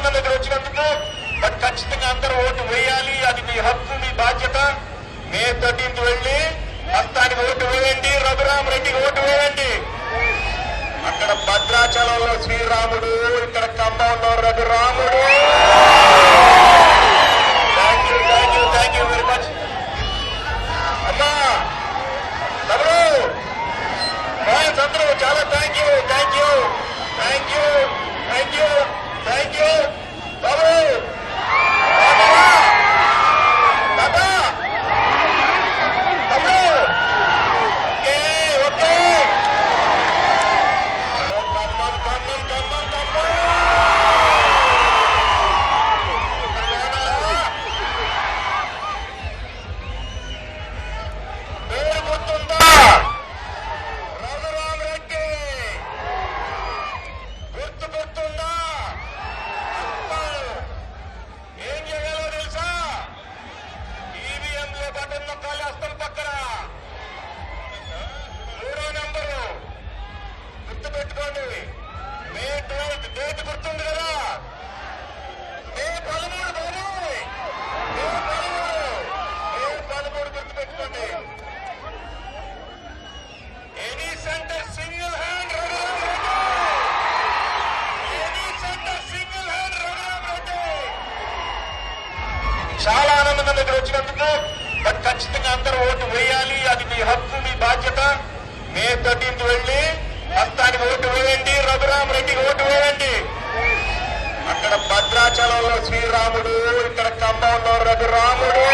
ఆనందం దగ్గర వచ్చినందుకు. బట్ ఖచ్చితంగా అందరూ ఓటు వేయాలి, అది మీ హక్కు, మీ బాధ్యత. మే 13th వెళ్ళి హస్తానికి ఓటు వేయండి, రఘురామరెడ్డికి ఓటు వేయండి. అక్కడ భద్రాచలంలో శ్రీరాముడు, ఇక్కడ ఖమ్మంలో రఘురాముడు. థ్యాంక్ యూ వెరీ మచ్ అమ్మా. తమ్ముడు బాయ్స్ అందరూ చాలా థ్యాంక్ యూ బాబు. చాలా ఆనందం దగ్గర వచ్చినందుకు. బట్ ఖచ్చితంగా అందరూ ఓటు వేయాలి, అది మీ హక్కు, మీ బాధ్యత. మే 13th వెళ్ళి హస్తానికి ఓటు వేయండి, రఘురామరెడ్డికి ఓటు వేయండి. అక్కడ భద్రాచలంలో శ్రీరాముడు, ఇక్కడ ఖమ్మంలో రఘురాముడు.